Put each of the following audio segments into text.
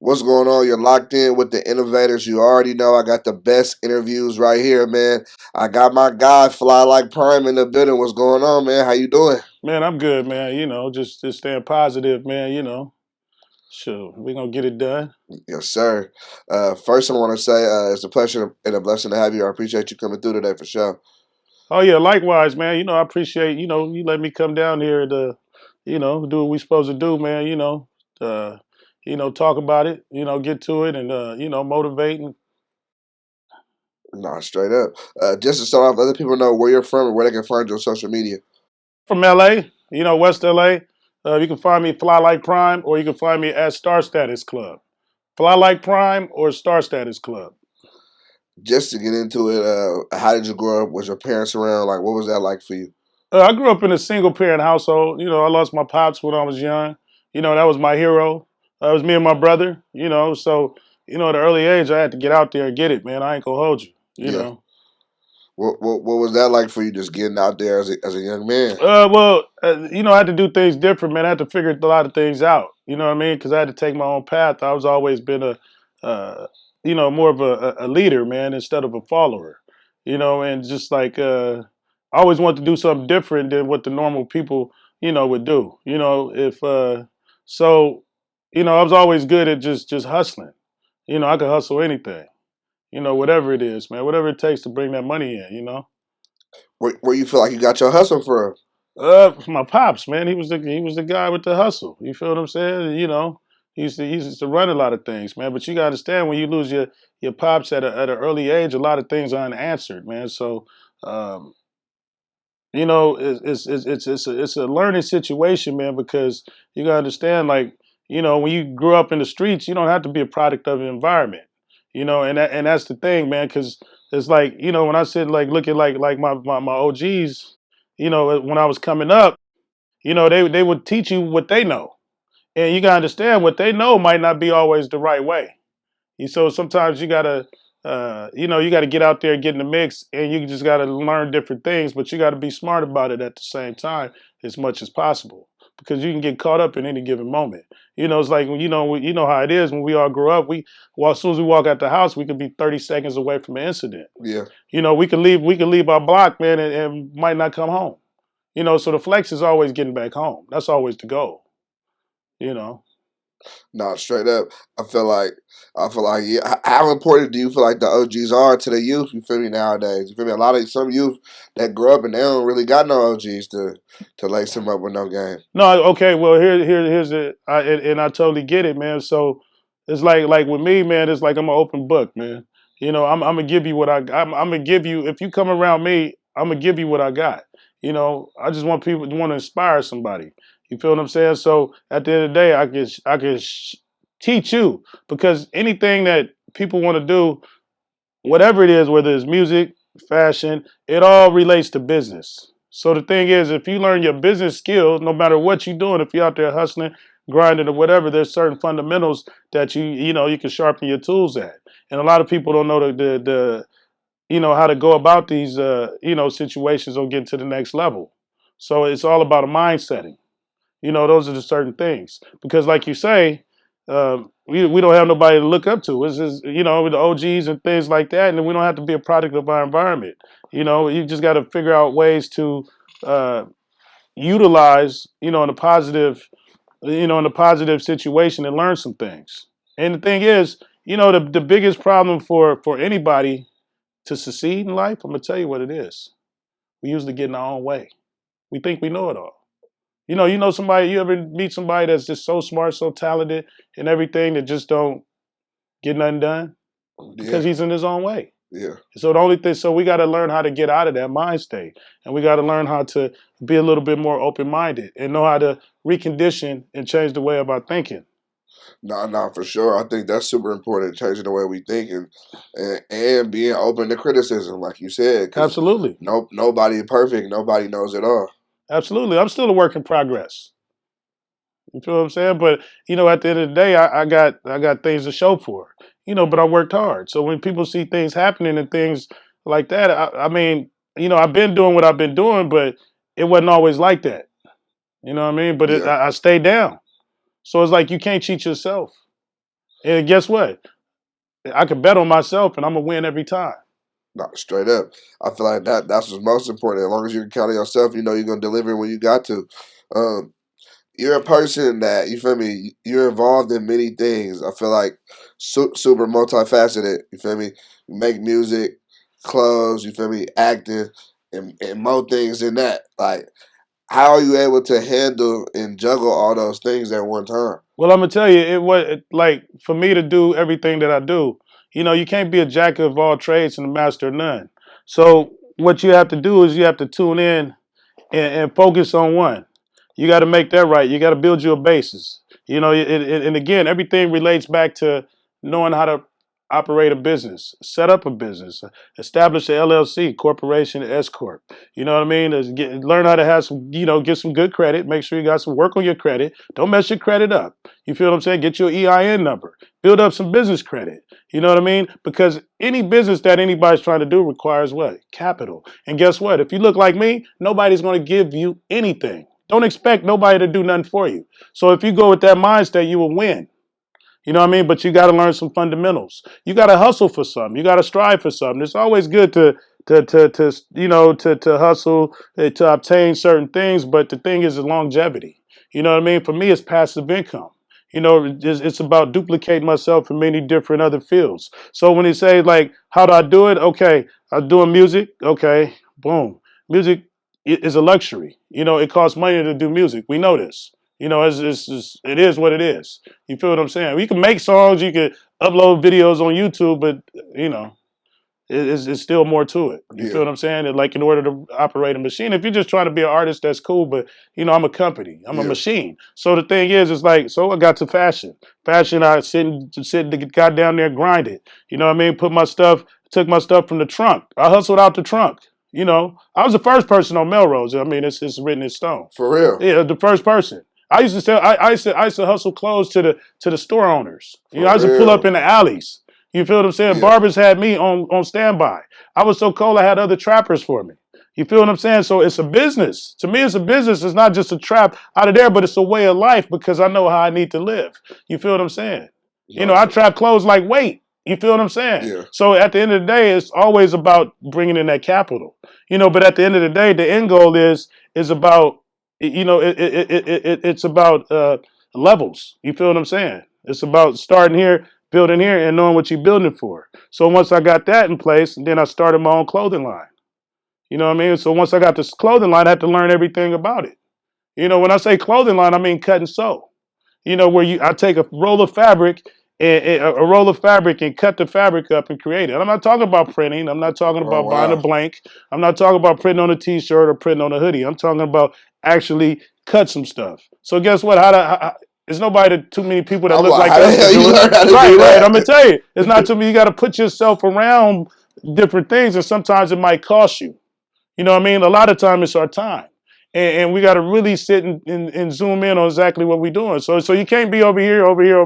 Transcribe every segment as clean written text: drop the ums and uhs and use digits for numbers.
What's going on? You're locked in with the innovators. You already know I got the best interviews right here, man. I got my guy Fly Like Prime in the building. What's going on, man? How you doing? Man, I'm good, man. Just staying positive, man. Sure, we gonna get it done. Yes, sir. First, I want to say it's a pleasure and a blessing to have you. I appreciate you coming through today for sure. Oh yeah, likewise, man. I appreciate you let me come down here to do what we supposed to do, man. Uh, talk about it. Get to it and motivate. And Nah, straight up. Just to start off, let the people know where you're from and where they can find you on social media. from LA, West LA. You can find me Fly Like Prime, or you can find me at Star Status Club. Fly Like Prime or Star Status Club. Just to get into it, how did you grow up? Was your parents around? Like, what was that like for you? I grew up in a single parent household. I lost my pops when I was young. That was my hero. It was me and my brother. At an early age, I had to get out there and get it, man. I ain't gonna hold you. You Yeah. know. What was that like for you? Just getting out there as a young man. I had to do things different, man. I had to figure a lot of things out. You know what I mean? Because I had to take my own path. I was always been more of a leader, man, instead of a follower. And just like I always wanted to do something different than what the normal people, would do. If so, I was always good at just hustling. I could hustle anything. Whatever it is, man, whatever it takes to bring that money in. Where you feel like you got your hustle from? My pops, man, he was the guy with the hustle. You feel what I'm saying? He used to run a lot of things, man. But you gotta understand when you lose your pops at an early age, a lot of things are unanswered, man. So, um, it's a learning situation, man, because you gotta understand, like, when you grew up in the streets, you don't have to be a product of the environment, and that's the thing, man, because it's like, when I said, like, look at, like my OGs, when I was coming up, they would teach you what they know, and you gotta understand what they know might not be always the right way. So sometimes you gotta get out there, get in the mix, and you just gotta learn different things. But you gotta be smart about it at the same time as much as possible, because you can get caught up in any given moment. It's like when you know how it is when we all grew up. As soon as we walk out the house, we could be 30 seconds away from an incident. Yeah. We could leave our block, man, and might not come home. So the flex is always getting back home. That's always the goal. You know. No, straight up. I feel like yeah. How important do you feel like the OGs are to the youth? You feel me nowadays? You feel me? A lot of some youth that grow up and they don't really got no OGs to lace them up with no game. No, okay. Well, here's it, and I totally get it, man. So it's like with me, man. It's like I'm an open book, man. I'm gonna give you what I'm gonna give you. If you come around me, I'm gonna give you what I got. I just want people to want to inspire somebody. You feel what I'm saying? So at the end of the day, I can teach you, because anything that people want to do, whatever it is, whether it's music, fashion, it all relates to business. So the thing is, if you learn your business skills, no matter what you're doing, if you're out there hustling, grinding, or whatever, there's certain fundamentals that you can sharpen your tools at. And a lot of people don't know the how to go about these situations or get to the next level. So it's all about a mindset. Those are the certain things. Because, like you say, we don't have nobody to look up to. It's just, with the OGs and things like that, and we don't have to be a product of our environment. You just got to figure out ways to uh, utilize, in a positive situation, and learn some things. And the thing is, the biggest problem for anybody to succeed in life, I'm gonna tell you what it is. We usually get in our own way. We think we know it all. You know somebody. You ever meet somebody that's just so smart, so talented, and everything, that just don't get nothing done Yeah, because he's in his own way. yeah. So the only thing, so we got to learn how to get out of that mind state, and we got to learn how to be a little bit more open minded and know how to recondition and change the way of our thinking. No, for sure. I think that's super important, changing the way we think and being open to criticism, like you said, because Absolutely, nobody perfect, nobody knows it all. absolutely. I'm still a work in progress. You feel what I'm saying? But at the end of the day, I got things to show for. But I worked hard. So when people see things happening and things like that, I mean, I've been doing what I've been doing, but it wasn't always like that. You know what I mean? But Yeah, I stayed down. So it's like you can't cheat yourself. And guess what? I can bet on myself, and I'm gonna win every time. Not straight up. I feel like that's what's most important. As long as you can count on yourself, you know you're gonna deliver when you got to. Um, you're a person that you feel me. You're involved in many things. I feel like super multifaceted. You feel me? You make music, clothes. You feel me? Acting and more things than that. Like, how are you able to handle and juggle all those things at one time? Well, I'm gonna tell you, it was like for me to do everything that I do. You know, you can't be a jack of all trades and a master of none. So what you have to do is you have to tune in and focus on one. You got to make that right. You got to build your basis. You know, and again, everything relates back to knowing how to operate a business, set up a business, establish a LLC, corporation, S corp. You know what I mean? Learn how to have some, get some good credit. Make sure you got some work on your credit. Don't mess your credit up. You feel what I'm saying? Get your EIN number. Build up some business credit. You know what I mean? Because any business that anybody's trying to do requires what? Capital. And guess what? If you look like me, nobody's going to give you anything. Don't expect nobody to do nothing for you. So if you go with that mindset, you will win. You know what I mean? But you got to learn some fundamentals. You got to hustle for something. You got to strive for something. It's always good to hustle to obtain certain things. But the thing is longevity. You know what I mean? For me, it's passive income. You know, it's about duplicating myself in many different other fields. So when they say like, how do I do it? Okay, I'm doing music. Okay, boom. Music is a luxury. You know, it costs money to do music. We know this. You know, it is what it is. You feel what I'm saying? We can make songs, you can upload videos on YouTube, but you know, it's still more to it. You feel Yeah, what I'm saying? Like in order to operate a machine, if you're just trying to be an artist, that's cool. But you know, I'm a company. I'm a yeah, machine. So the thing is, it's like, so I got to fashion. Fashion, I got down there, grind it. You know what I mean? Took my stuff from the trunk. I hustled out the trunk. You know, I was the first person on Melrose. I mean, it's written in stone. for real, Yeah, the first person. I used to sell. I used to hustle clothes to the store owners. You know, for I used to pull up real. in the alleys. You feel what I'm saying? Yeah, Barbers had me on standby. I was so cold, I had other trappers for me. You feel what I'm saying? So it's a business. To me, it's a business. It's not just a trap out of there, but it's a way of life because I know how I need to live. You feel what I'm saying? You know, no, I trap clothes like weight. You feel what I'm saying? yeah, So at the end of the day, it's always about bringing in that capital. You know, but at the end of the day, the end goal is about it's about levels. You feel what I'm saying? It's about starting here, building here, and knowing what you're building for. So once I got that in place, then I started my own clothing line. You know what I mean? So once I got this clothing line, I had to learn everything about it. You know, when I say clothing line, I mean cut and sew. You know, where I take a roll of fabric and a roll of fabric and cut the fabric up and create it. I'm not talking about printing. I'm not talking oh about buying a wow, blank. I'm not talking about printing on a T-shirt or printing on a hoodie. I'm talking about actually cut some stuff. So guess what? There's nobody, too many people that I'm look like, like how the us to hell you do it. learn how to Right, do right. I'm gonna that? tell you, it's not too many. You got to put yourself around different things, and sometimes it might cost you. You know what I mean? A lot of time it's our time. And we got to really sit and zoom in on exactly what we're doing. So you can't be over here, over here,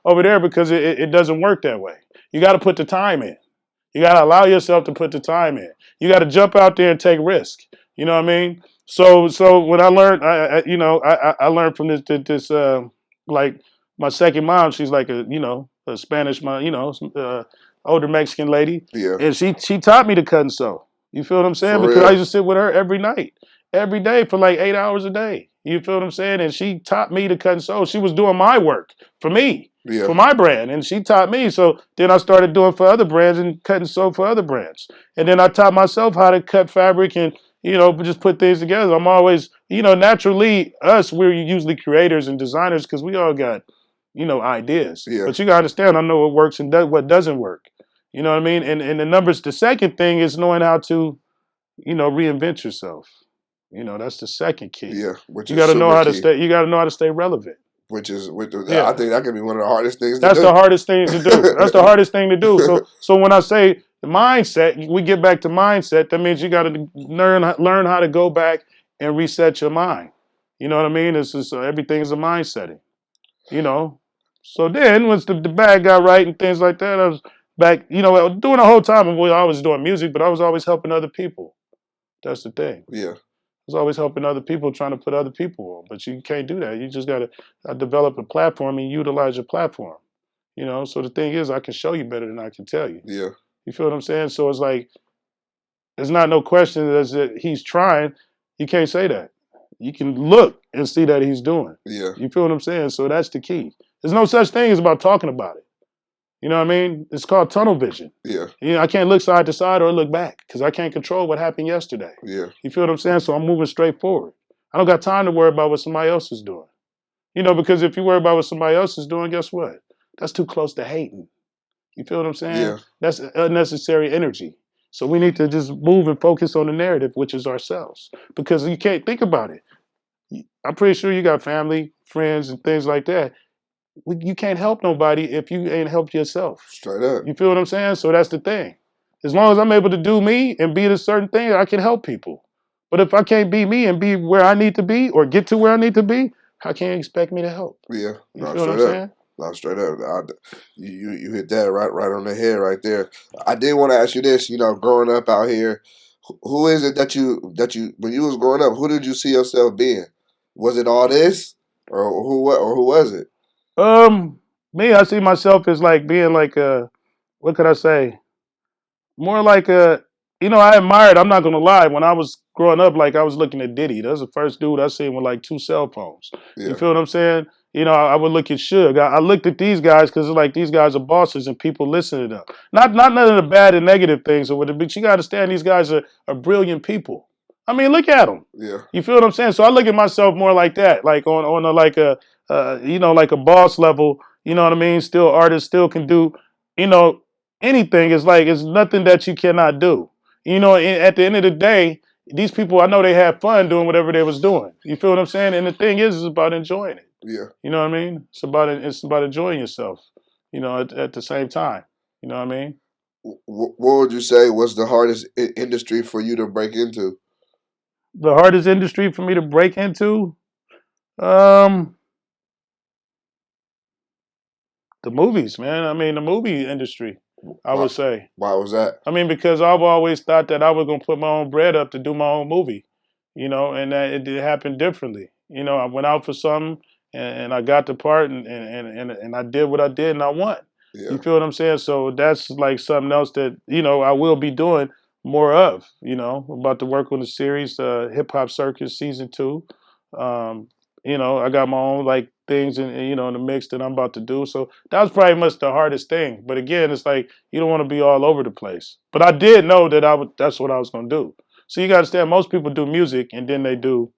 over there because it doesn't work that way. You got to put the time in. You got to allow yourself to put the time in. You got to jump out there and take risk. You know what I mean? So when I learned, I learned from this like my second mom. She's like a Spanish, older Mexican lady, Yeah, and she taught me to cut and sew. You feel what I'm saying? for Because I used real. to sit with her every night, every day for like 8 hours a day. You feel what I'm saying? And she taught me to cut and sew. She was doing my work for me, Yeah, for my brand, and she taught me. So then I started doing for other brands and cutting sew for other brands. And then I taught myself how to cut fabric and just put things together. I'm always, naturally we're usually creators and designers because we all got, ideas. yeah, But you gotta understand, I know what works and what doesn't work. You know what I mean? And the numbers. The second thing is knowing how to, reinvent yourself. That's the second key. yeah. Which You is got to know super how to key. stay. You got to know how to stay relevant. I Yeah. think that can be one of the hardest things to That's the do. hardest thing to do. That's the hardest thing to do. So when I say the mindset, we get back to mindset. That means you got to learn how to go back and reset your mind. You know what I mean? It's just everything's a mind setting. You know. So then once the bag got right and things like that, I was back. Doing the whole time. I was doing music, but I was always helping other people. That's the thing. Yeah, I was always helping other people, trying to put other people on. But you can't do that. You just got to develop a platform and utilize your platform. You know, so the thing is, I can show you better than I can tell you. Yeah. You feel what I'm saying? So it's like there's not no question that he's trying. You can't say that. You can look and see that he's doing. Yeah. You feel what I'm saying? So that's the key. There's no such thing as about talking about it. You know what I mean? It's called tunnel vision. Yeah. You know, I can't look side to side or look back because I can't control what happened yesterday. Yeah. You feel what I'm saying? So I'm moving straight forward. I don't got time to worry about what somebody else is doing. You know, because if you worry about what somebody else is doing, guess what? That's too close to hating. You feel what I'm saying? Yeah. That's unnecessary energy. So we need to just move and focus on the narrative, which is ourselves. Because you can't think about it. I'm pretty sure you got family, friends, and things like that. You can't help nobody if you ain't helped yourself. Straight up. You feel what I'm saying? So that's the thing. As long as I'm able to do me and be a certain thing, I can help people. But if I can't be me and be where I need to be or get to where I need to be, how can you expect me to help? Yeah. You No, feel what I'm straight up. saying? No, straight up. You hit that right on the head right there. I did want to ask you this. You know, growing up out here, who is it that you when you was growing up? Who did you see yourself being? Was it all this, or who was it? Um, Me, I see myself as like being like a, what could I say? More like a, you know, I admired. I'm not gonna lie. When I was growing up, like I was looking at Diddy. That's the first dude I seen with like two cell phones. You Yeah. feel what I'm saying? You know, I would look at Suge. I looked at these guys because it's like these guys are bosses and people listen to them. Not none of the bad and negative things or whatever, but you got to understand these guys are brilliant people. I mean, look at them. Yeah. You feel what I'm saying? So I look at myself more like that, like on a like a you know, like a boss level. You know what I mean? Still artists still can do, you know, anything. Is like it's nothing that you cannot do. You know, at the end of the day, these people I know they had fun doing whatever they was doing. You feel what I'm saying? And the thing is about enjoying it. Yeah. You know what I mean? It's about enjoying yourself. You know, at the same time. You know what I mean? What would you say was the hardest industry for you to break into? The hardest industry for me to break into, um, the movies, man. I mean, the movie industry. I Why? would say. Why was that? I mean, because I've always thought that I was gonna put my own bread up to do my own movie, you know, and that it did happen differently. You know, I went out for something and I got the part and I did what I did and I won. You Yeah. feel what I'm saying? So that's like something else that, you know, I will be doing more of, you know, about to work on the series, Hip Hop Circus season 2. Um, you know, I got my own like things you know, in the mix that I'm about to do. So that was probably much the hardest thing. But again, it's like you don't want to be all over the place. But I did know that that's what I was gonna do. So you gotta understand most people do music and then they do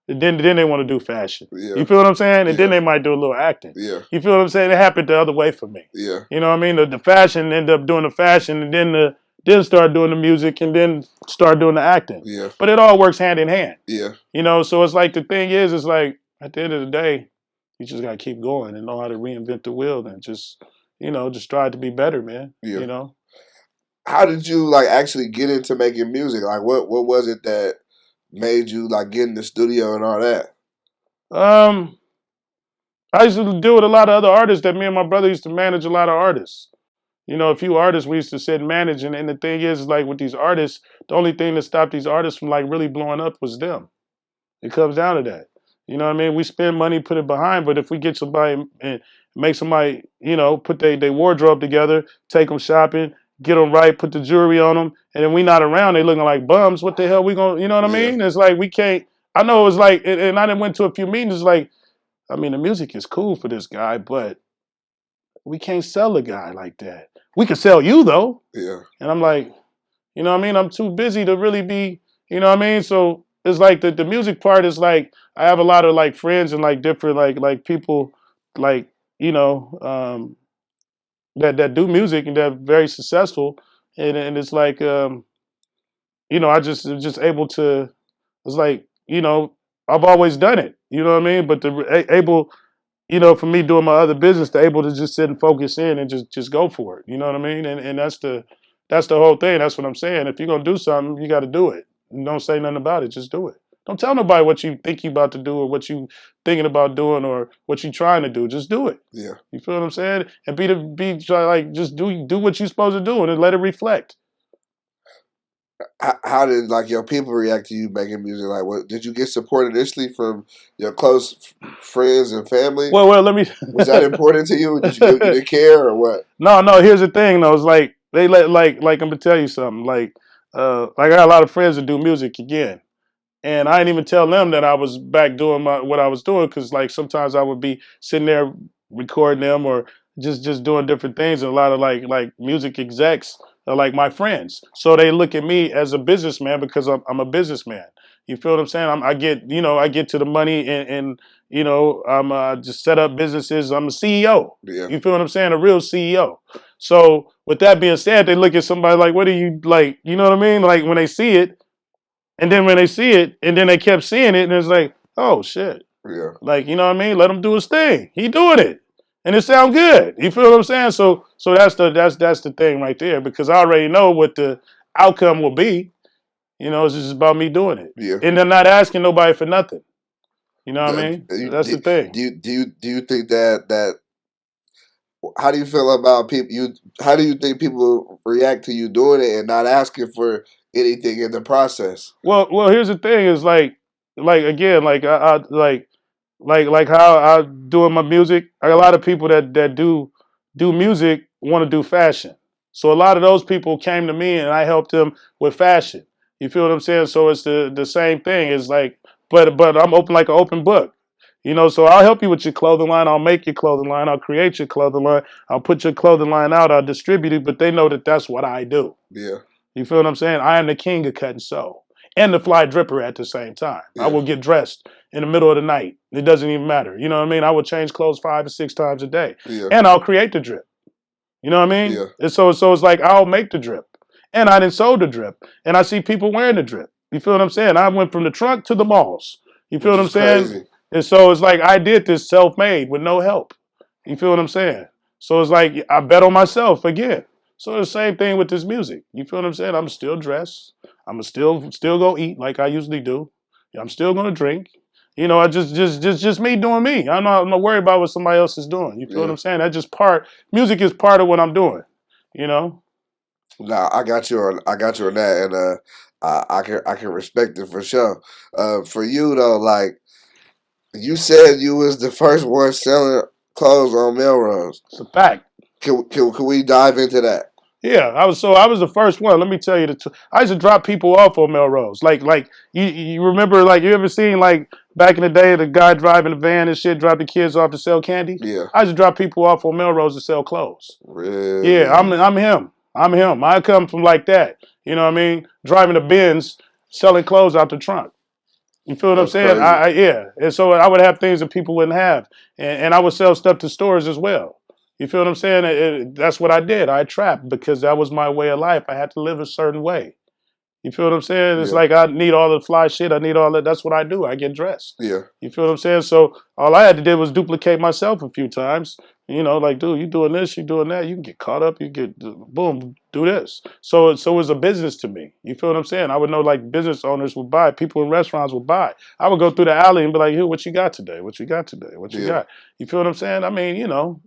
then they want to do fashion. Yeah. You feel what I'm saying? And then Yeah. they might do a little acting. Yeah. You feel what I'm saying? It happened the other way for me. Yeah. You know what I mean? The fashion ended up doing the fashion and then start doing the music and then start doing the acting. Yeah. But it all works hand in hand. Yeah. You know, so it's like the thing is, it's like at the end of the day, you just gotta keep going and know how to reinvent the wheel and just, you know, just try to be better, man. Yeah. You know? How did you like actually get into making music? Like, what was it that made you like get in the studio and all that? Um, I used to deal with a lot of other artists that me and my brother used to manage a lot of artists. You know, a few artists we used to sit and manage, and the thing is like with these artists, the only thing that stopped these artists from like really blowing up was them. It comes down to that. You know what I mean? We spend money, put it behind, but if we get somebody and make somebody, you know, put their wardrobe together, take them shopping, get them right, put the jewelry on them, and then we not around, they looking like bums. What the hell we gonna, you know what I Yeah. mean? It's like we can't. I know it's like, and I done went to a few meetings. Like, I mean, the music is cool for this guy, but we can't sell a guy like that. We can sell you though. Yeah. And I'm like, you know what I mean? I'm too busy to really be, you know what I mean? So it's like the music part is like I have a lot of like friends and like different like people like, you know, that do music and they're very successful. And it's like you know, I just able to it's like, you know, I've always done it. You know what I mean? But able you know, for me doing my other business, to able to just sit and focus in and just go for it. You know what I mean? And that's the whole thing. That's what I'm saying. If you're gonna do something, you got to do it. And don't say nothing about it. Just do it. Don't tell nobody what you think you about to do or what you thinking about doing or what you trying to do. Just do it. Yeah. You feel what I'm saying? And be like just do what you're supposed to do and then let it reflect. how did like your people react to you making music? Like, what did you get support initially from your close friends and family? Well, let me. Was that important to you? Did you didn't care or what? No. Here's the thing, though. It's like they let like I'm gonna tell you something. Like I got a lot of friends that do music again. And I didn't even tell them that I was back doing what I was doing because like sometimes I would be sitting there recording them or just doing different things. And a lot of like music execs are like my friends, so they look at me as a businessman because I'm a businessman. You feel what I'm saying? I get to the money and I'm just set up businesses. I'm a CEO. Yeah, You feel what I'm saying? A real CEO. So with that being said, they look at somebody like, what do you like? You know what I mean? Like when they see it, and then when they see it, and then they kept seeing it, and it's like, oh shit, yeah, like you know what I mean? Let him do his thing. He doing it, and it sound good. You feel what I'm saying? So that's the thing right there because I already know what the outcome will be. It's just about me doing it, yeah. and they're not asking nobody for nothing. You know what I Do, mean? That's the thing. do you think that how do you feel about people? How do you think people react to you doing it and not asking for anything in the process? Well, here's the thing: is like again, I like how I doing my music. I got a lot of people that do music want to do fashion. So a lot of those people came to me and I helped them with fashion. You feel what I'm saying? So it's the same thing. It's like, but I'm open like an open book. So I'll help you with your clothing line. I'll make your clothing line. I'll create your clothing line. I'll put your clothing line out. I'll distribute it. But they know that that's what I do. Yeah, You feel what I'm saying? I am the king of cut and sew and the fly dripper at the same time. I yeah, will get dressed in the middle of the night. It doesn't even matter. You know what I mean? I will change clothes 5 to 6 times a day, yeah, and I'll create the drip. You know what I mean? yeah. And so it's like I'll make the drip, and I didn't sold the drip, and I see people wearing the drip. You feel what I'm saying? I went from the trunk to the malls. You feel Which what I'm is saying? crazy. And so it's like I did this self-made with no help. You feel what I'm saying? So it's like I bet on myself again. So the same thing with this music. You feel what I'm saying? I'm still dressed. I'm still go eat like I usually do. I'm still gonna drink. I just me doing me. I'm not worried about what somebody else is doing. You feel what Yeah. I'm saying? That's just part. Music is part of what I'm doing. You know. Nah, I got you on that, and I can respect it for sure. For you though, like you said, you was the first one selling clothes on Melrose. It's a fact. Can we dive into that? Yeah, I was the first one. Let me tell you the truth. I used to drop people off on Melrose. Like you remember like you ever seen like back in the day the guy driving the van and shit drop the kids off to sell candy? Yeah, I used to drop people off on Melrose to sell clothes. Yeah, really. I'm him. I'm him. I come from like that. You know what I mean? Driving a Benz, selling clothes out the trunk. You feel what I'm That's saying? crazy. Yeah. And so I would have things that people wouldn't have, and I would sell stuff to stores as well. You feel what I'm saying? That's what I did. I trapped because that was my way of life. I had to live a certain way. You feel what I'm saying? It's Yeah, like I need all the fly shit. I need all that. That's what I do. I get dressed. yeah, You feel what I'm saying? So all I had to do was duplicate myself a few times. Like, dude, you doing this, you doing that. You can get caught up. You get boom, do this. So it's a business to me. You feel what I'm saying? I would know like business owners would buy, people in restaurants would buy. I would go through the alley and be like, "Here, what you got today? What you got today? What you yeah, got?" You feel what I'm saying? I mean,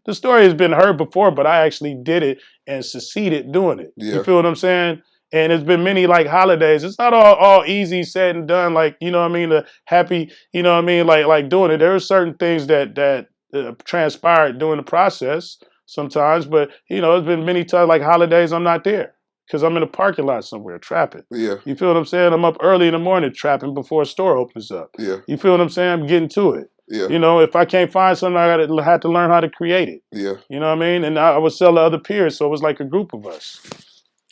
the story has been heard before, but I actually did it and succeeded doing it. You yeah, feel what I'm saying? And it's been many like holidays. It's not all easy said and done. Like what I mean, the happy. What I mean, like doing it. There are certain things that transpired during the process sometimes, but it's been many times like holidays I'm not there because I'm in a parking lot somewhere trapping. yeah, You feel what I'm saying? I'm up early in the morning trapping before a store opens up. yeah, You feel what I'm saying? I'm getting to it. yeah, If I can't find something, I gotta have to learn how to create it. yeah, You know what I mean? And I would sell to other peers, so it was like a group of us.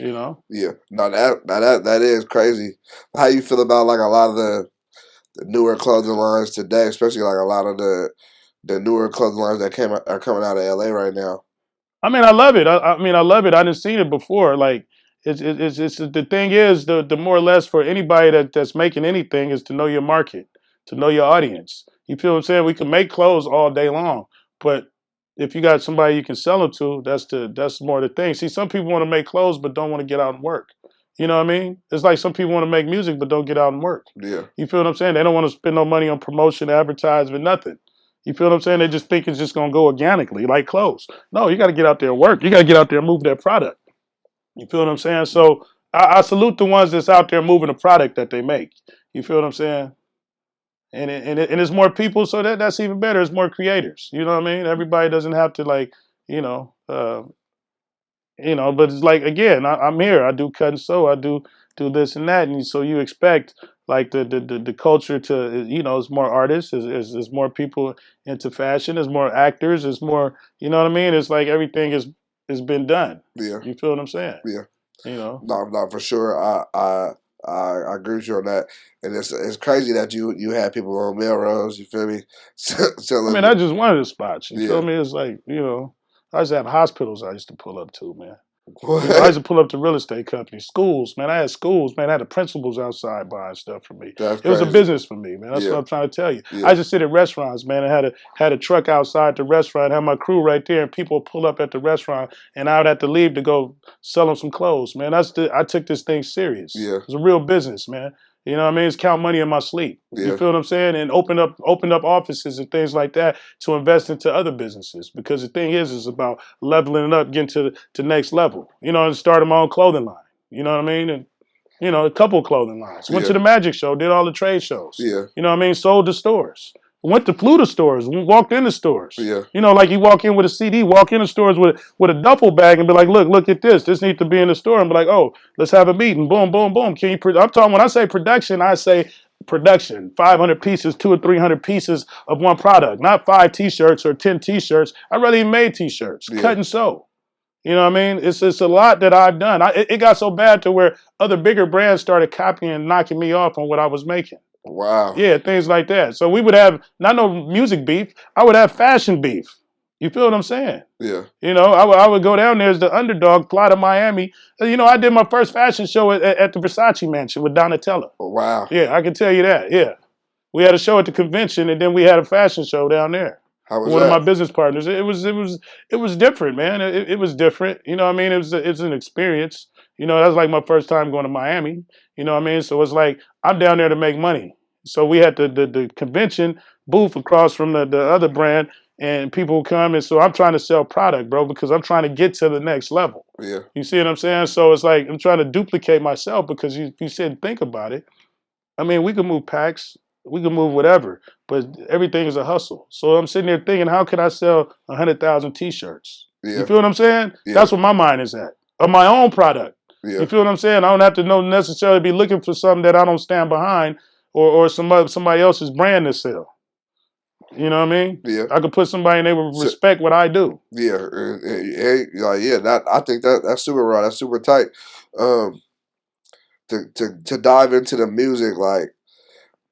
You know. yeah. No, that is crazy. How you feel about like a lot of the newer clothing lines today, especially like a lot of the newer clothing lines that are coming out of LA right now? I mean, I love it. I mean, I love it. I didn't seen it before. Like, it's the thing is the more or less for anybody that's making anything is to know your market, to know your audience. You feel what I'm saying? We can make clothes all day long, but if you got somebody you can sell them to, that's more the thing. See, some people want to make clothes but don't want to get out and work. You know what I mean? It's like some people want to make music but don't get out and work. Yeah, You feel what I'm saying? They don't want to spend no money on promotion, advertisement, nothing. You feel what I'm saying? They just think it's just gonna go organically, like clothes. No, you got to get out there and work. You got to get out there and move that product. You feel what I'm saying? So I salute the ones that's out there moving the product that they make. You feel what I'm saying? And it's more people, so that's even better. It's more creators. You know what I mean? Everybody doesn't have to like, you know, uh, but it's like again, I'm here. I do cut and sew. I do this and that, and so you expect like the culture to, it's more artists, is more people into fashion, there's more actors, there's more, you know what I mean? It's like everything is been done. Yeah, You feel what I'm saying? yeah. You know. No, no, for sure. I agree with you on that, and it's crazy that you had people on Melrose. You feel me? I Selling, mean, that's just one of the spots. You feel yeah. me? It's like, I used to have hospitals I used to pull up to, man. I used What? to pull up to real estate companies, schools, man. I had schools, man. I had the principals outside buying stuff for me. That's It was a crazy. business for me, man. That's what Yeah, I'm trying to tell you. I yeah, used to sit at restaurants, man. I had a truck outside the restaurant, had my crew right there, and people would pull up at the restaurant, and I would have to leave to go sell them some clothes, man. I took this thing serious. yeah, It's a real business, man. You know what I mean? It's count money in my sleep. You yeah. feel what I'm saying? And open up offices and things like that to invest into other businesses. Because the thing is about leveling it up, getting to next level. And started my own clothing line. You know what I mean? And a couple of clothing lines. Went to Yeah, the magic show, did all the trade shows. yeah, You know what I mean? Sold to stores. Flew to stores, walked into stores. yeah. Like you walk in with a CD, walk into stores with a duffel bag and be like, look at this. This needs to be in the store. And be like, oh, let's have a meeting. Boom, boom, boom. I'm talking, when I say production, I say production. 500 pieces, 200 or 300 pieces of one product. Not 5 t-shirts or 10 t-shirts. I rather even made t-shirts. Yeah. Cut and sew. You know what I mean? It's a lot that I've done. It got so bad to where other bigger brands started copying and knocking me off on what I was making. Wow. Yeah, things like that. So we would have not no music beef. I would have fashion beef. You feel what I'm saying? Yeah. I would go down there as the underdog, fly to Miami. I did my first fashion show at the Versace Mansion with Donatella. Wow. Yeah, I can tell you that. Yeah. We had a show at the convention, and then we had a fashion show down there How with was one of my that? business partners. It was different, man. It was different. You know what I mean? It's an experience. That was like my first time going to Miami. You know what I mean? So it's like I'm down there to make money. So we had the convention booth across from the other brand, and people come, and so I'm trying to sell product, bro, because I'm trying to get to the next level. Yeah. You see what I'm saying? So it's like I'm trying to duplicate myself because you said think about it. I mean, we can move packs, we can move whatever, but everything is a hustle. So I'm sitting there thinking, how could I sell 100,000 T-shirts? You Yeah. feel what I'm saying? Yeah. That's what my mind is at. Of my own product. Yeah. You feel what I'm saying? I don't have to know necessarily be looking for something that I don't stand behind or somebody else's brand to sell. You know what I mean? Yeah. I could put somebody and they would So, respect what I do. yeah. Yeah. That I think that's super raw. That's super tight. Um, to dive into the music, like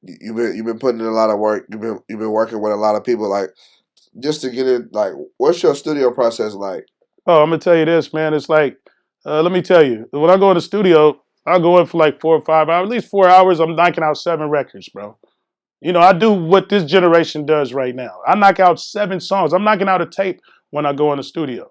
you've been putting in a lot of work. You've been working with a lot of people. Like just to get in, like, what's your studio process like? Oh, I'm gonna tell you this, man. It's like, let me tell you, when I go in the studio, I go in for like 4 or 5 hours, at least 4 hours. I'm knocking out 7 records, bro. I do what this generation does right now. I knock out 7 songs. I'm knocking out a tape when I go in the studio.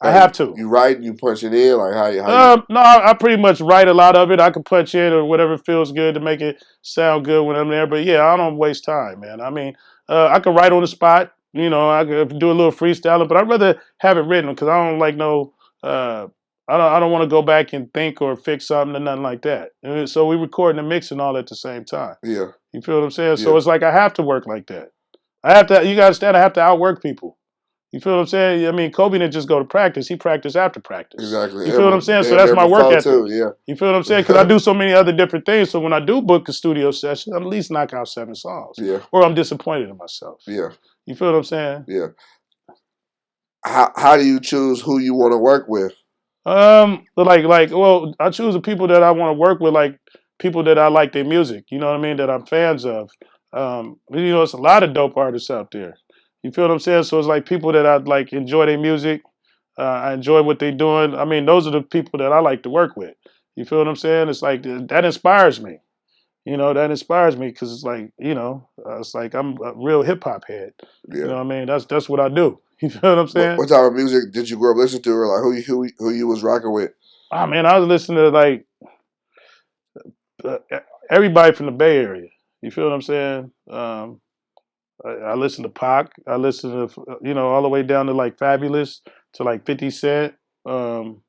I Like have to. you write, you punch it in, like how you. No, I pretty much write a lot of it. I can punch in or whatever feels good to make it sound good when I'm there. But yeah, I don't waste time, man. I mean, I can write on the spot. I could do a little freestyling, but I'd rather have it written because I don't like no. Uh, I don't want to go back and think or fix something or nothing like that. So we record and mix and all at the same time. Yeah. You feel what I'm saying? So Yeah. it's like I have to work like that. I have to. You gotta understand. I have to outwork people. You feel what I'm saying? I mean, Kobe didn't just go to practice; he practiced after practice. Exactly. You feel what I'm saying? So Damn that's near my work before ethic. too. Yeah. You feel what I'm saying? Because I do so many other different things. So when I do book a studio session, I'm at least knock out 7 songs, Yeah. or I'm disappointed in myself. Yeah. You feel what I'm saying? Yeah. How do you choose who you want to work with? Well, I choose the people that I want to work with, like people that I like their music. You know what I mean? That I'm fans of. It's a lot of dope artists out there. You feel what I'm saying? So it's like people that I like enjoy their music. I enjoy what they're doing. I mean, those are the people that I like to work with. You feel what I'm saying? It's like that inspires me. That inspires me because it's like I'm a real hip hop head. You Yeah. know what I mean? That's what I do. You feel what I'm saying? What type of music did you grow up listening to, or like who you was rocking with? Ah, man, I was listening to like uh, everybody from the Bay Area. You feel what I'm saying? I listen to Pac. I listen to all the way down to like Fabulous to like 50 Cent. Um,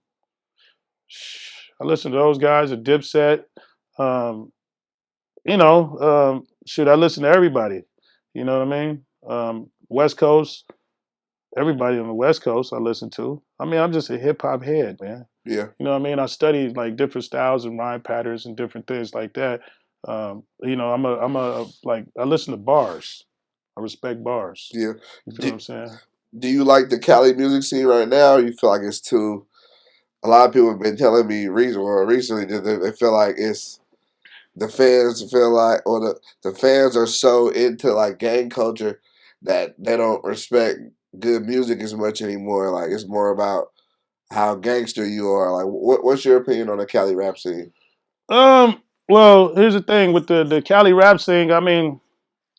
I listen to those guys, a Dipset. Um, shoot, I listen to everybody. You know what I mean? West Coast, everybody on the West Coast, I listen to. I mean, I'm just a hip hop head, man. Yeah, You know what I mean? I study like different styles and rhyme patterns and different things like that. I'm a like I listen to bars. I respect bars. yeah. You feel what Do, I'm saying? do you like the Cali music scene right now? Or you feel like it's too? A lot of people have been telling me recently that they feel like it's the fans feel like, or the fans are so into like gang culture that they don't respect good music as much anymore. Like it's more about how gangster you are. Like, what's your opinion on the Cali rap scene? Um, well, here's the thing with the Cali rap scene. I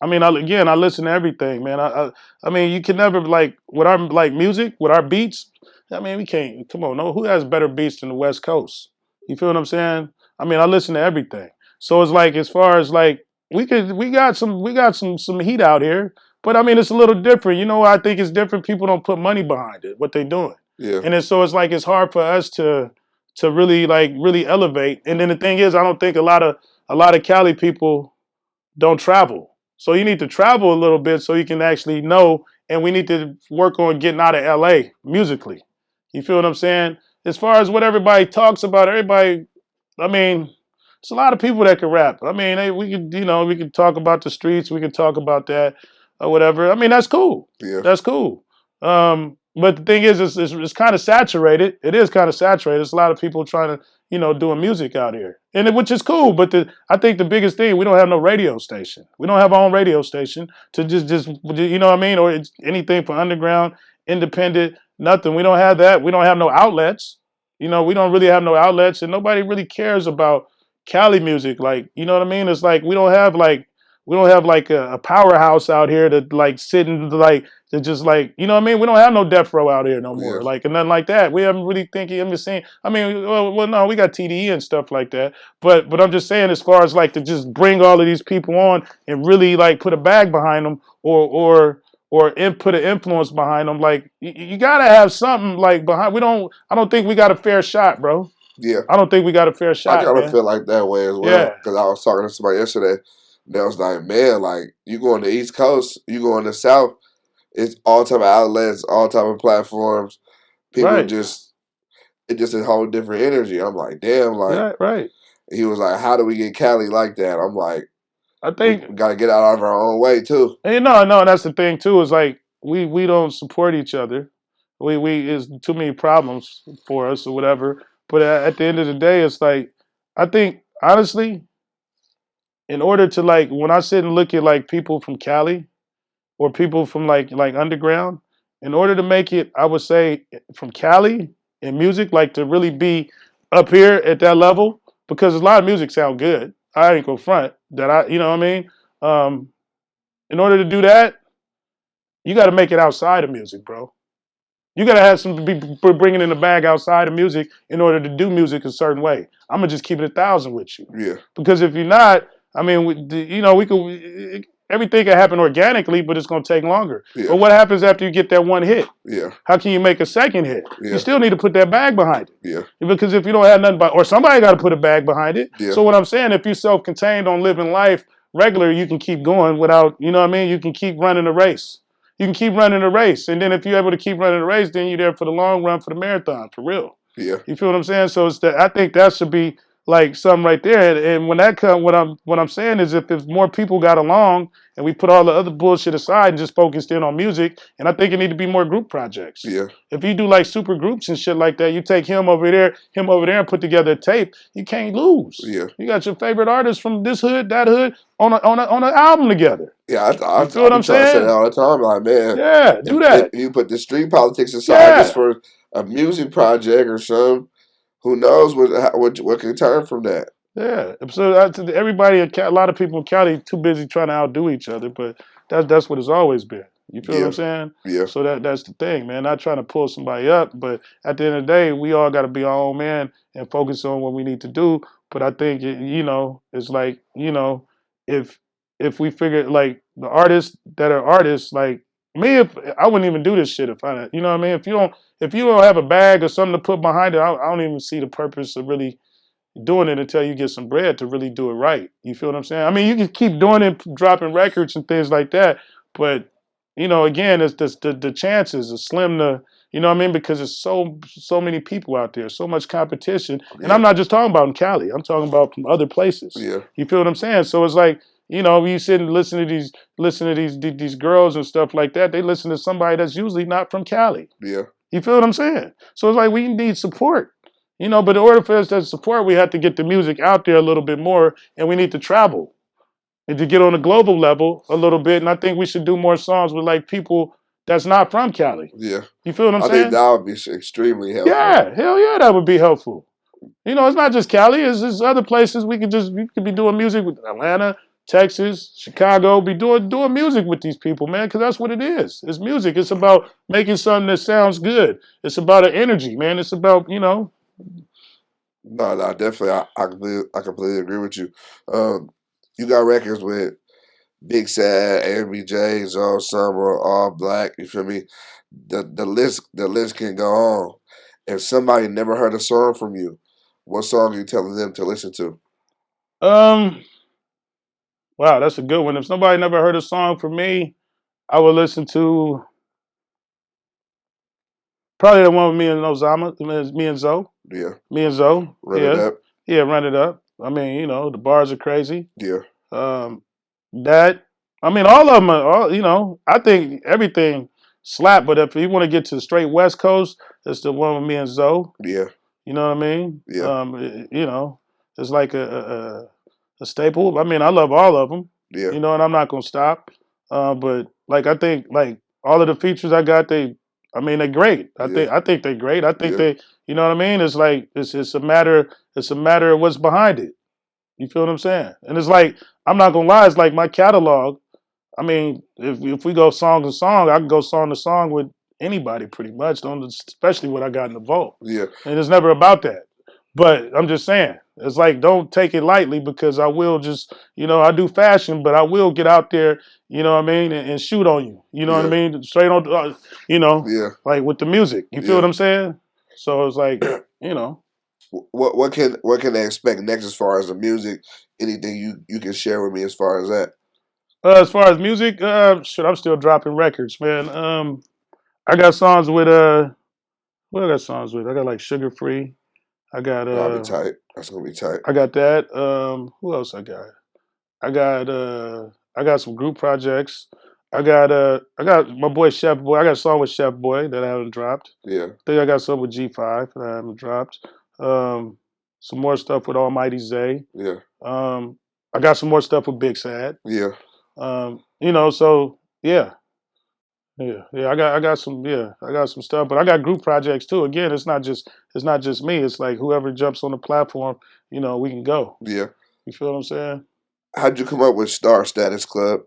listen to everything, man. I mean, you can never like with our like music, with our beats. I mean, we can't. Come on, no. Who has better beats than the West Coast? You feel what I'm saying? I mean, I listen to everything. So it's like as far as like we got some heat out here, but I mean, it's a little different. You know, I think it's different. People don't put money behind it. What they doing, Yeah, and so it's like it's hard for us to really elevate. And then the thing is, I don't think a lot of Cali people don't travel. So you need to travel a little bit so you can actually know. And we need to work on getting out of LA musically. You feel what I'm saying? As far as what everybody talks about, I mean, there's a lot of people that can rap. I mean, hey, we could talk about the streets, we could talk about that or whatever. I mean, that's cool. yeah, That's cool. But the thing is, it's kind of saturated. It is kind of saturated. There's a lot of people trying to, doing music out here, which is cool. But I think the biggest thing, we don't have no radio station. We don't have our own radio station to just you know what I mean, or it's anything for underground, independent, nothing. We don't have that. We don't have no outlets. We don't really have no outlets, and nobody really cares about Cali music. Like, you know what I mean? It's like we don't have like a powerhouse out here to like sit and like to just like you know what I mean. We don't have no death row out here no yeah, more, like and nothing like that. We haven't really thinking. I'm just saying. I mean, well, no, we got TDE and stuff like that. But I'm just saying, as far as like to just bring all of these people on and really like put a bag behind them, or put an influence behind them. Like you gotta have something like behind. We don't. I don't think we got a fair shot, bro. yeah. I don't think we got a fair I shot, kind of man. feel like that way as Yeah. well because I was talking to somebody yesterday. That was like, man, like you go on the East Coast, you go on the South, it's all type of outlets, all type of platforms. People Right. just it's just a whole different energy. I'm like, damn, like Yeah. Right. he was like, how do we get Cali like that? I'm like, I we, think. we got to get out of our own way too. And no, that's the thing too. Is like we don't support each other. We is too many problems for us or whatever. But at the end of the day, it's like I think honestly, in order to like when I sit and look at like people from Cali or people from like underground, in order to make it, I would say from Cali in music, like to really be up here at that level, because a lot of music sound good. I ain't gonna front that you know what I mean. Um, in order to do that, you got to make it outside of music, bro. You got to have some people bringing in the bag outside of music in order to do music a certain way. I'm gonna just keep it 1,000 with you, Yeah, because if you're not, I mean, we could everything can happen organically, but it's gonna take longer. yeah, But what happens after you get that one hit? yeah, How can you make a second hit? You yeah, still need to put that bag behind it. yeah, Because if you don't have nothing, or somebody got to put a bag behind it. yeah, So what I'm saying, if you're self-contained on living life regular, you can keep going without, you know what I mean? You can keep running the race. You can keep running the race. And then if you're able to keep running the race, then you're there for the long run, for the marathon, for real. yeah, You feel what I'm saying? So it's I think that should be like something right there. And when that comes, what I'm saying is if more people got along and we put all the other bullshit aside and just focused in on music, and I think it need to be more group projects. yeah, If you do like super groups and shit like that, you take him over there, and put together a tape. You can't lose. yeah. You got your favorite artists from this hood, that hood, on an album together. Yeah, You feel I what be I'm trying to say that saying? all the time. Like, man, Yeah, do if that. you put the street politics aside just Yeah, for a music project or something, who knows what can turn from that? yeah. So everybody, a lot of people in Cali too busy trying to outdo each other, but that's what it's always been. You feel what I'm Yeah, saying? yeah, So that's the thing, man. Not trying to pull somebody up, but at the end of the day, we all got to be our own man and focus on what we need to do. But I think it's like if we figure like the artists that are artists, like me, if I wouldn't even do this shit if I, you know what I mean. If you don't have a bag or something to put behind it, I don't even see the purpose of really. doing it until you get some bread to really do it right. You feel what I'm saying? I mean, you can keep doing it, dropping records and things like that, but again, it's just the chances are slim to, what I mean, because there's so many people out there, so much competition, and I'm Yeah, not just talking about in Cali. I'm talking about from other places. yeah, You feel what I'm saying? So it's like, you sit and listen to these girls and stuff like that. They listen to somebody that's usually not from Cali. yeah. You feel what I'm saying? So it's like we need support. But in order for us to support, we have to get the music out there a little bit more, and we need to travel and to get on a global level a little bit. And I think we should do more songs with like people that's not from Cali. Yeah, You feel what I'm I think saying? that would be extremely helpful. Yeah, hell yeah, that would be helpful. It's not just Cali. It's just other places we could be doing music with Atlanta, Texas, Chicago. Be doing music with these people, man, because that's what it is. It's music. It's about making something that sounds good. It's about an energy, man. It's about No, no, definitely, I completely agree with you. Um, you got records with Big Sad, AMBJ, Zone Summer, All Black. You feel me? The list can go on. If somebody never heard a song from you, what song are you telling them to listen to? um. Wow, that's a good one. If somebody never heard a song from me, I would listen to probably the one with me and Ozama, me and Zoe. Yeah, Me and Zoe. run it Yeah. up. Yeah, run it up. I mean, the bars are crazy. Yeah, Um, that I mean, all of them are. I think everything slap. But if you want to get to the straight West Coast, it's the one with me and Zoe. yeah, You know what I mean? yeah, It's like a staple. I mean, I love all of them. yeah, And I'm not gonna stop. But like I think like all of the features I got, I mean, they're great. yeah, I think they're great. I think yeah, you know what I mean? It's like it's a matter of what's behind it. You feel what I'm saying? And it's like I'm not gonna lie. It's like my catalog. I mean, if we go song to song, I can go song to song with anybody pretty much. Especially what I got in the vault. yeah, And it's never about that. But I'm just saying, it's like don't take it lightly because I will just, I do fashion, but I will get out there, you know what I mean, and shoot on you. You know what I yeah, mean? Straight on, yeah, like with the music. You feel yeah. what I'm saying? So it's like, you know. What can they expect next as far as the music? Anything you can share with me as far as that? As far as music, shit, I'm still dropping records, man. I got songs with what I got songs with? I got like Sugar Free. I got That'll be tight. That's gonna be tight. I got that. Who else I got? I got I got some group projects. I got my boy Chef Boy. I got a song with Chef Boy that I haven't dropped. Yeah, I think I got some with G5 that I haven't dropped. Um, some more stuff with Almighty Zay. yeah, Um, I got some more stuff with Big Sad. yeah, So yeah. Yeah, yeah, I got some stuff, but I got group projects too. Again, it's not just me. It's like whoever jumps on the platform, we can go. yeah. You feel what I'm saying? How'd you come up with Star Status Club?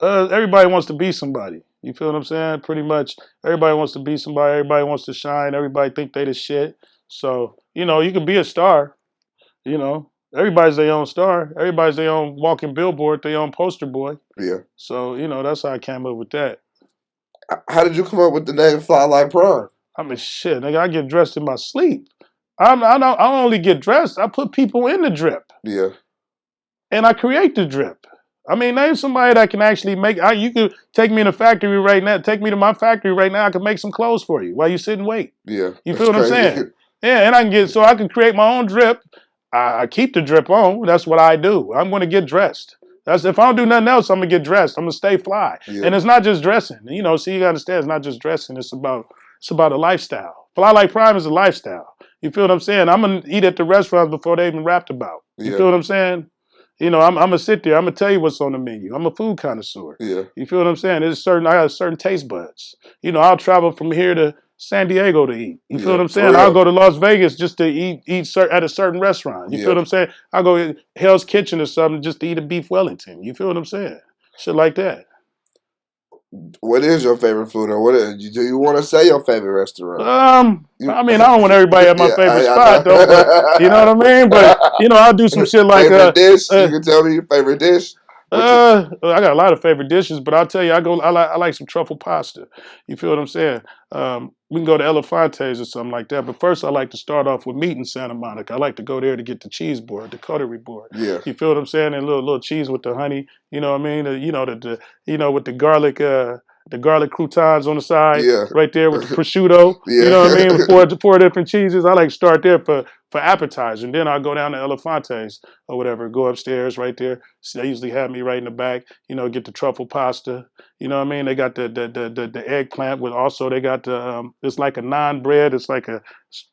Everybody wants to be somebody. You feel what I'm saying? Pretty much, everybody wants to be somebody. Everybody wants to shine. Everybody think they the shit. So you can be a star. Everybody's their own star. Everybody's their own walking billboard, their own poster boy. Yeah. So that's how I came up with that. How did you come up with the name Fly Like Prime? I mean, shit, nigga, I get dressed in my sleep. I don't only get dressed. I put people in the drip, Yeah, and I create the drip. I mean, name somebody that can actually make. You could take me in a factory right now. Take me to my factory right now. I can make some clothes for you while you sit and wait. yeah. You That's feel what I'm crazy. saying? Yeah, and I can create my own drip. I keep the drip on. That's what I do. I'm going to get dressed. That's if I don't do nothing else, I'm gonna get dressed. I'm gonna stay fly. Yeah, And it's not just dressing. So you gotta understand, it's not just dressing. It's about a lifestyle. Fly like prime is a lifestyle. You feel what I'm saying? I'm gonna eat at the restaurants before they even rapped about. You yeah, feel what I'm saying? I'm gonna sit there. I'm gonna tell you what's on the menu. I'm a food connoisseur. yeah, You feel what I'm saying? I got certain taste buds. I'll travel from here to San Diego to eat. You feel yeah. what I'm For saying? I'll real. go to Las Vegas just to eat at a certain restaurant. You feel Yeah. what I'm saying? I'll go to Hell's Kitchen or something just to eat a beef Wellington. You feel what I'm saying? Shit like that. What is your favorite food, or do you want to say your favorite restaurant? You, I mean, I don't want everybody at my yeah, favorite I spot though, but you know what I mean. But know. I'll do some shit like Favorite dish? You can tell me your favorite dish. What you? I got a lot of favorite dishes, but I'll tell you, I like some truffle pasta. You feel what I'm saying? we can go to Elefante's or something like that. But first, I like to start off with meat in Santa Monica. I like to go there to get the cheese board, the cutlery board. Yeah, You feel what I'm saying? And little cheese with the honey. You know what I mean? With the garlic croutons on the side, yeah, right there with the prosciutto. You know what I mean? With yeah, four different cheeses. I like to start there for appetizer, and then I'll go down to Elefante's or whatever. Go upstairs right there. So they usually have me right in the back. Get the truffle pasta. You know what I mean? They got the eggplant with also they got the it's like a naan bread. It's like a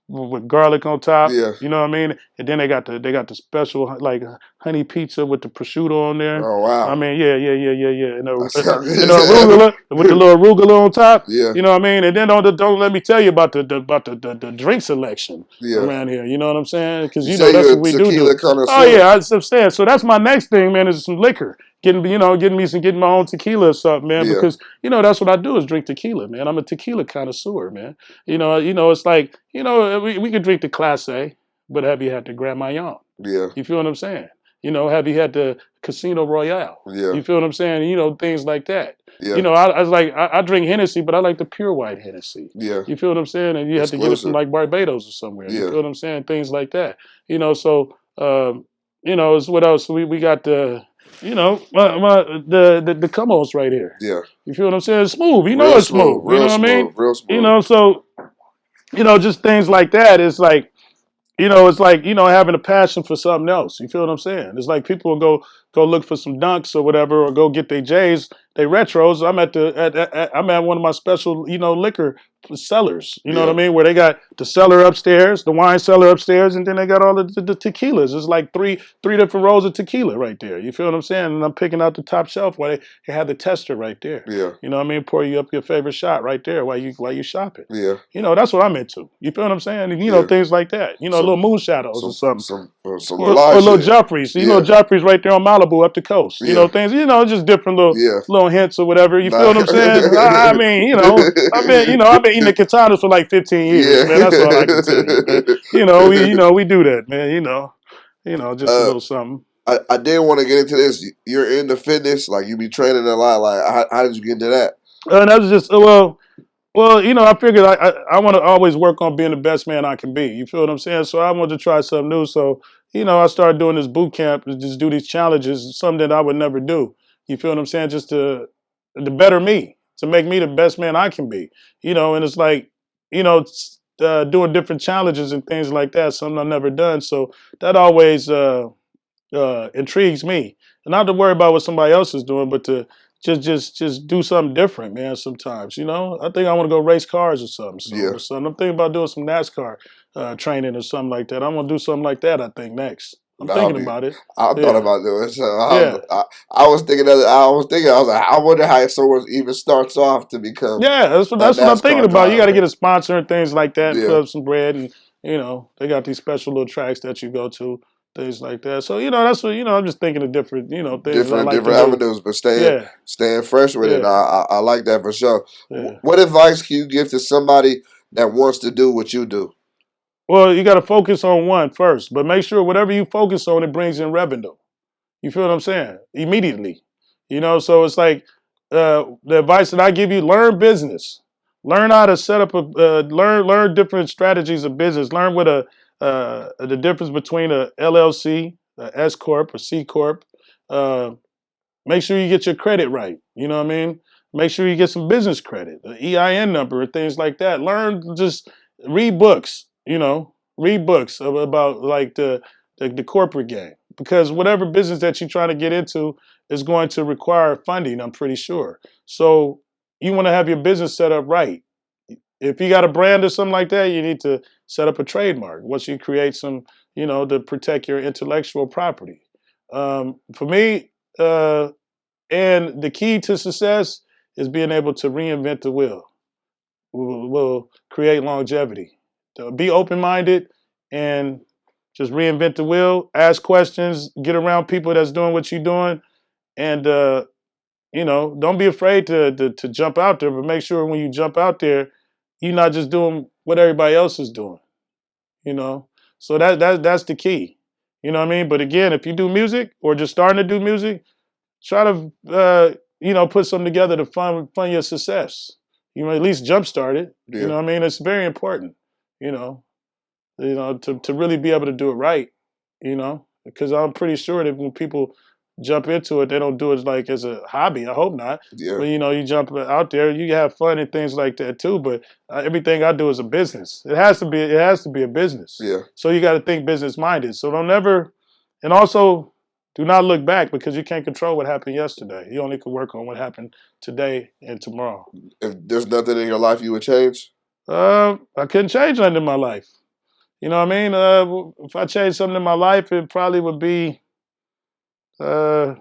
with garlic on top. yeah. You know what I mean? And then they got the special like honey pizza with the prosciutto on there. Oh I wow, mean, yeah. And that sounds arugula with the good. little arugula on top. Yeah, You know what I mean? And then don't let me tell you about the drink selection yeah. around here. You know what I'm saying? Because You say that's you're what a we do. tequila Oh connoisseur. yeah, I understand. So that's my next thing, man. Is some liquor. Getting my own tequila or something, man. Yeah, Because that's what I do is drink tequila, man. I'm a tequila connoisseur, man. It's like we could drink the Class A, but have you had the Grand Marnier? yeah, You feel what I'm saying? Have you had the Casino Royale? yeah, You feel what I'm saying? Things like that. yeah, I was like, I drink Hennessy, but I like the pure white Hennessy. yeah. You feel what I'm saying? And you have to get it from Exclusive. like Barbados or somewhere. You Yeah, feel what I'm saying? Things like that. So it's what else? We got the come-ons right here. yeah. You feel what I'm saying? It's smooth. Real It's smooth, smooth. You real know what I mean? smooth, real smooth. So just things like that. It's like having a passion for something else. You feel what I'm saying? It's like people will go look for some dunks or whatever, or go get their J's, their retros. I'm at one of my special liquor cellars. You know what I Yeah, mean? Where they got the cellar upstairs, the wine cellar upstairs, and then they got all the tequilas. It's like three different rows of tequila right there. You feel what I'm saying? And I'm picking out the top shelf where they have the tester right there. yeah, You know what I mean? Pour you up your favorite shot right there while you shopping. yeah, That's what I'm into. You feel what I'm saying? And yeah. things like that. Little Some, moon shadows or some, something. some fly Or little shit. Joffreys. Yeah, Joffreys right there on Malibu up the coast. yeah, Things, just different yeah. little hints or whatever. You feel Nah. what I'm saying? I mean, I've been eating the katanas for like 15 years, man. That's all I can tell you, man. Yeah. We do that, man. Just a uh, little something. I did want to get into this. You're into fitness, like you be training a lot. Like, how did you get into that? And that was just well, I figured I want to always work on being the best man I can be. You feel what I'm saying? So I wanted to try something new. So, I started doing this boot camp to just do these challenges, something that I would never do. You feel what I'm saying? Just to better me, to make me the best man I can be. And it's like, doing different challenges and things like that, something I've never done. So that always intrigues me. And not to worry about what somebody else is doing, but to just do something different, man. Sometimes, I think I want to go race cars or something soon. Yeah, Or something. I'm thinking about doing some NASCAR training or something like that. I'm gonna do something like that. I think next. I'm that'll thinking be. about it. I thought Yeah, about doing it. So yeah, I was thinking. I was like, I wonder how someone even starts off to become yeah. a That's what I'm thinking NASCAR about. You got to driver. get a sponsor and things like that, and Yeah, put up some bread, and they got these special little tracks that you go to, things like that. So that's what I'm just thinking of different things I like to different do. avenues, but Yeah, staying fresh with it. yeah, I like that for sure. yeah. What advice can you give to somebody that wants to do what you do? Well, you got to focus on one first, but make sure whatever you focus on, it brings in revenue. You feel what I'm saying? Immediately. So it's like the advice that I give you: learn business, learn how to set up learn different strategies of business, learn what the difference between a LLC, a S corp, a C corp. Uh, Make sure you get your credit right. You know what I mean? Make sure you get some business credit, the EIN number, and things like that. Learn, just read books. Read books about like the corporate game, because whatever business that you're trying to get into is going to require funding. I'm pretty sure. So you want to have your business set up right. If you got a brand or something like that, you need to set up a trademark. Once you create some, to protect your intellectual property. For me, and the key to success is being able to reinvent the wheel. Will create longevity. So be open-minded and just reinvent the wheel. Ask questions. Get around people that's doing what you're doing, and don't be afraid to jump out there. But make sure when you jump out there, you're not just doing what everybody else is doing. You know, so that's the key. You know what I mean? But again, if you do music or just starting to do music, try to put something together to fund your success. You know, at least jumpstart it. You Yeah, know what I mean? It's very important. You know, to really be able to do it right. You know, because I'm pretty sure that when people jump into it, they don't do it like as a hobby. I hope not. yeah, But you know, you jump out there, you have fun and things like that too. But everything I do is a business. It has to be. It has to be a business. yeah, So you got to think business minded. So don't ever, and also do not look back because you can't control what happened yesterday. You only can work on what happened today and tomorrow. if there's nothing in your life you would change. I couldn't change nothing in my life. You know what I mean? If I changed something in my life, it probably would be, uh,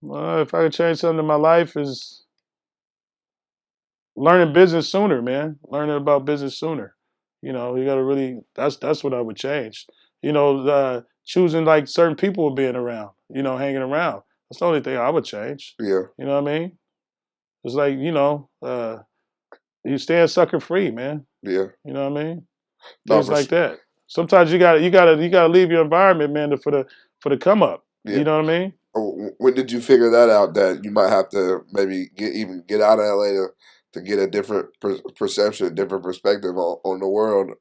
if I could change something in my life, is learning business sooner, man. Learning about business sooner. You know, you got to really. That's what I would change. You know, choosing like certain people being around. You know, hanging around. That's the only thing I would change. Yeah, You know what I mean? It's like you stand sucker free, man. yeah. You know what I mean? No, Things for like sure. that. Sometimes you gotta leave your environment, man, for the come up. Yeah. You know what I mean? When did you figure that out that you might have to maybe get out of LA to get a different perception, different perspective on the world?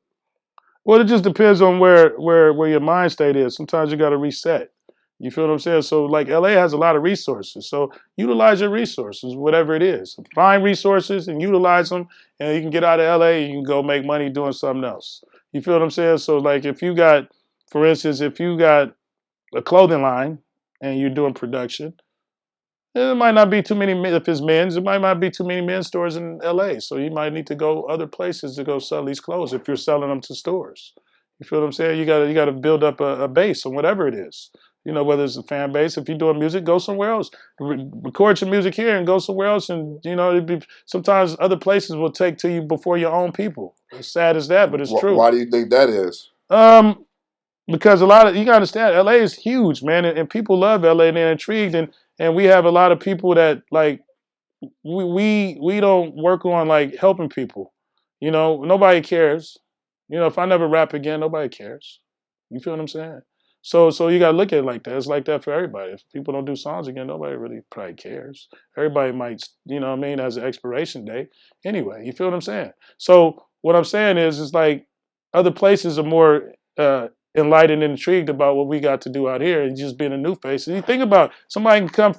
Well, it just depends on where your mind state is. Sometimes you got to reset. You feel what I'm saying? So like LA has a lot of resources. So utilize your resources, whatever it is. Find resources and utilize them, and you can get out of LA and you can go make money doing something else. You feel what I'm saying? So like if you got, for instance, if you got a clothing line and you're doing production, it might not be too many, if it's men's, it might not be too many men's stores in LA. So you might need to go other places to go sell these clothes if you're selling them to stores. You feel what I'm saying? You gotta build up a base on whatever it is. You know, whether it's a fan base, if you're doing music, go somewhere else. Record your music here and go somewhere else. And you know, it'd be sometimes other places will take to you before your own people. As sad as that, but it's true. Why do you think that is? Um, because a lot of you gotta understand, LA is huge, man, and people love LA and they're intrigued, and we have a lot of people that like we don't work on like helping people. You know, nobody cares. You know, if I never rap again, nobody cares. You feel what I'm saying? So you gotta look at it like that. It's like that for everybody. If people don't do songs again, nobody really probably cares. Everybody might, you know what I mean, has an expiration date. Anyway, you feel what I'm saying? So what I'm saying is it's like other places are more enlightened and intrigued about what we got to do out here and just being a new face. And you think about somebody can come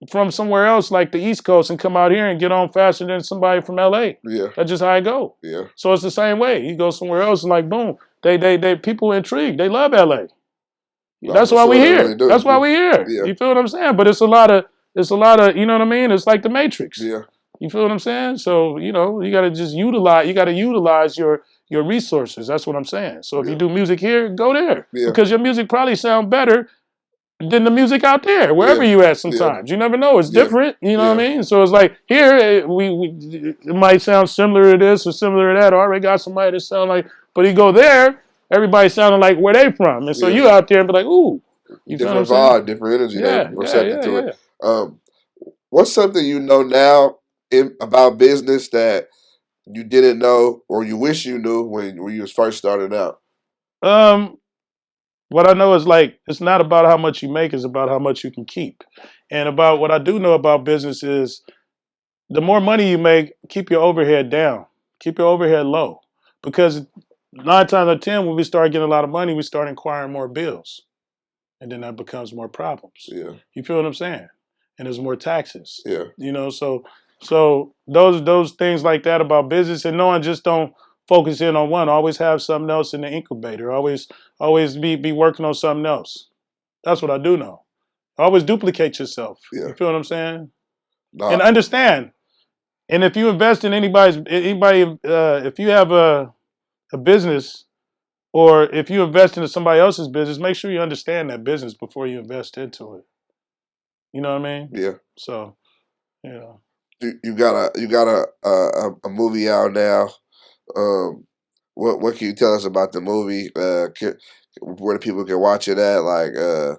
from somewhere else like the East Coast and come out here and get on faster than somebody from LA. Yeah, That's just how I go. yeah. So it's the same way. You go somewhere else and like boom, they people intrigued. They love LA. No, That's for why we sure they really here. do. That's why we here. Yeah, You feel what I'm saying? But it's a lot of you know what I mean? It's like the Matrix. yeah, You feel what I'm saying? So, you know, you gotta utilize your resources. That's what I'm saying. So if you yeah, do music here, go there. yeah, Because your music probably sound better than the music out there, wherever yeah, you at. yeah, Sometimes you never know; it's yeah, different. You know what yeah, I mean? So it's like here, it might sound similar to this or similar to that. Or I already got somebody that sound like, but you go there, everybody sounding like where they from, and so yeah. you out there and be like, ooh, you feel what I'm Different saying? vibe, different energy. They Yeah, yeah, receptive yeah, to it. yeah. Um, what's something you know now about business that you didn't know or you wish you knew when you was first starting out? Um, what I know is like it's not about how much you make; it's about how much you can keep. And about what I do know about business is the more money you make, keep your overhead down. Keep your overhead low. Because 9 times out of 10, when we start getting a lot of money, we start inquiring more bills. And then that becomes more problems. Yeah, You feel what I'm saying? And there's more taxes. yeah, You know, so those things like that about business and knowing just don't focus in on one. Always have something else in the incubator. Always be working on something else. That's what I do know. Always duplicate yourself. yeah. You feel what I'm saying? And Nah, understand and if you invest in if you have a business or if you invest into somebody else's business, make sure you understand that business before you invest into it. You know what I mean? yeah. So, you know. You got a movie out now. Um, what can you tell us about the movie? Where the people can watch it at? Like I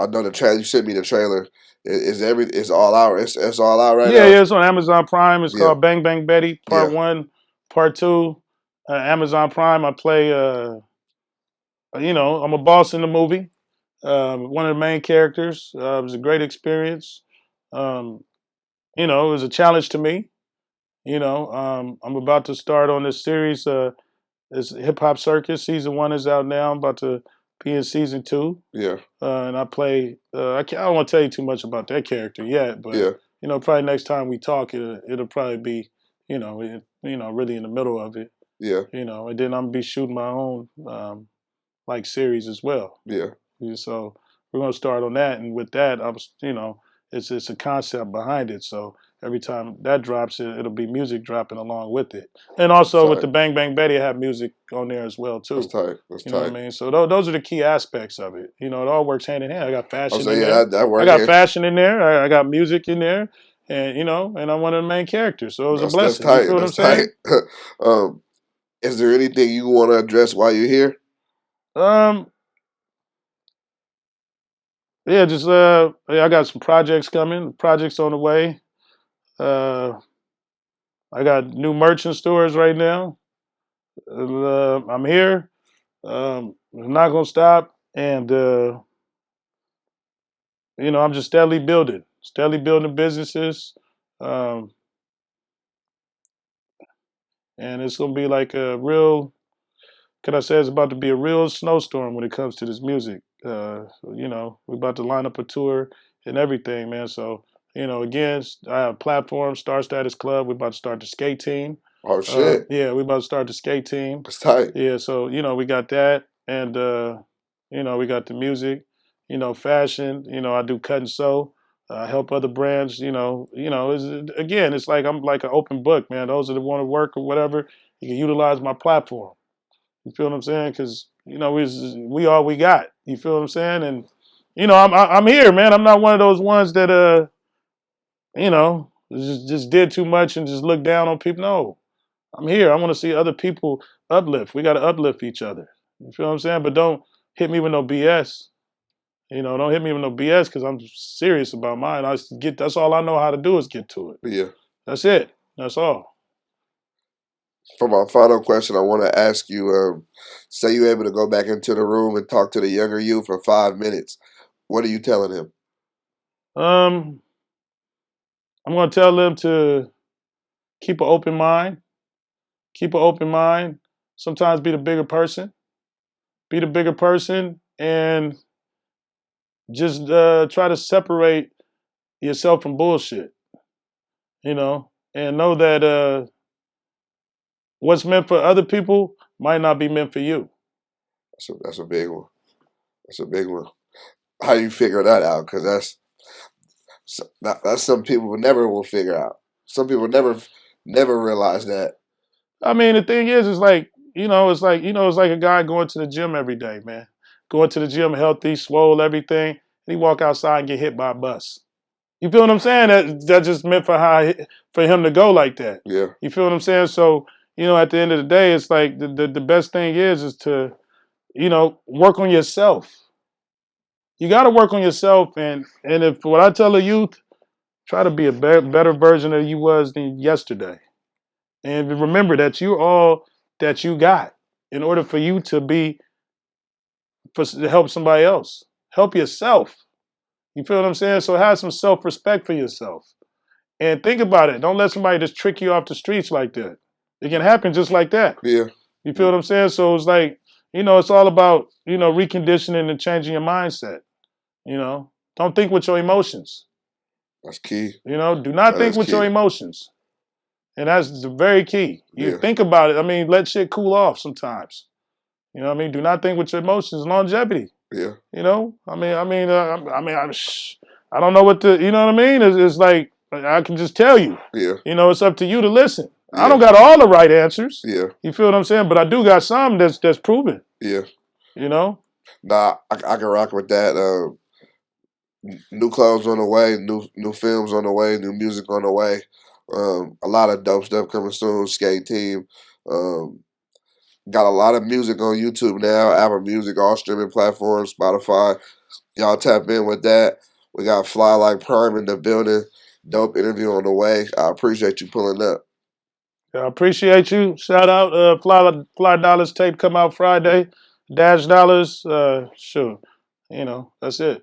know the trailer. You sent me the trailer. It's all out. It's all out right Yeah, now. yeah, it's on Amazon Prime. It's Yeah, called Bang Bang Betty, yeah, Part 1, Part 2. Amazon Prime, I play, I'm a boss in the movie. one of the main characters. It was a great experience. Um, it was a challenge to me. I'm about to start on this series. It's Hip Hop Circus. Season 1 is out now. I'm about to be in season 2. Yeah. And I play. I don't want to tell you too much about that character yet, but Yeah. probably next time we talk, it'll probably be, really in the middle of it. Yeah. And then I'm gonna be shooting my own like series as well. Yeah. So we're gonna start on that, and with that, it's a concept behind it. So every time that drops, it'll be music dropping along with it, and That's also with tight. the Bang Bang Betty, I have music on there as well That's too. tight. That's You know what tight. I mean? So those are the key aspects of it. It all works hand in hand. I got I'm fashion saying, in yeah, there. that I work got here. fashion in there. I got music in there, and and I'm one of the main characters. So it was a That's blessing. You tight. feel what I'm That's tight. saying? um, is there anything you want to address while you're here? Um, yeah, just yeah, I got some projects coming. Projects on the way. Uh, I got new merch in stores right now. I'm here. I'm not gonna stop, and I'm just steadily building businesses, um, and it's gonna be like a real. Can I say it's about to be a real snowstorm when it comes to this music? We're about to line up a tour and everything, man. So, again, I have a platform, Star Status Club. We're about to start the skate team. Oh shit, Yeah, we're about to start the skate team. that's tight. Yeah, so we got that, and we got the music, fashion. I do cut and sew. I help other brands. It's like I'm like an open book, man. Those that want to work or whatever, you can utilize my platform. You feel what I'm saying? Because we all we got. You feel what I'm saying? And I'm here, man. I'm not one of those ones that just did too much and just look down on people. No, I'm here. I want to see other people uplift. We got to uplift each other. You feel what I'm saying? But don't hit me with no BS. Don't hit me with no BS because I'm serious about mine. That's all I know how to do is get to it. Yeah. That's it. That's all. For my final question, I want to ask you: say you're able to go back into the room and talk to the younger you for 5 minutes. What are you telling him? Um, I'm gonna tell them to keep an open mind. Keep an open mind. Sometimes be the bigger person. Be the bigger person, and just try to separate yourself from bullshit. And know that what's meant for other people might not be meant for you. That's a big one. That's a big one. How you figure that out? Because that's some people never will figure out. Some people never realize that. I mean, the thing is like it's like a guy going to the gym every day, man. Going to the gym, healthy, swole, everything, and he walk outside and get hit by a bus. You feel what I'm saying? That just meant for him to go like that. Yeah. You feel what I'm saying? So at the end of the day, it's like the best thing is to work on yourself. You got to work on yourself, and if what I tell the youth, try to be a better version of you was than yesterday, and remember that you're all that you got. In order for you to help somebody else, help yourself. You feel what I'm saying? So have some self-respect for yourself. And think about it. Don't let somebody just trick you off the streets like that. It can happen just like that. Yeah. You feel what I'm saying? So it's like, it's all about, reconditioning and changing your mindset. Don't think with your emotions. That's key. Do not That think is with your key. emotions. And that's very key. You Yeah. think about it. I mean, let shit cool off sometimes. You know what I mean? Do not think with your emotions. Longevity. Yeah. I don't know what you know what I mean? It's like, I can just tell you. Yeah. It's up to you to listen. I Yeah. don't got all the right answers. Yeah. You feel what I'm saying? But I do got some that's proven. Yeah. You know? Nah, I can rock with that. New clothes on the way, new films on the way, new music on the way. A lot of dope stuff coming soon. Skate team. Um, got a lot of music on YouTube now. Apple Music, all streaming platforms, Spotify. Y'all tap in with that. We got Fly Like Prime in the building. Dope interview on the way. I appreciate you pulling up. I appreciate you. Shout out Fly Dollars tape come out Friday. Dash Dollars, sure. That's it.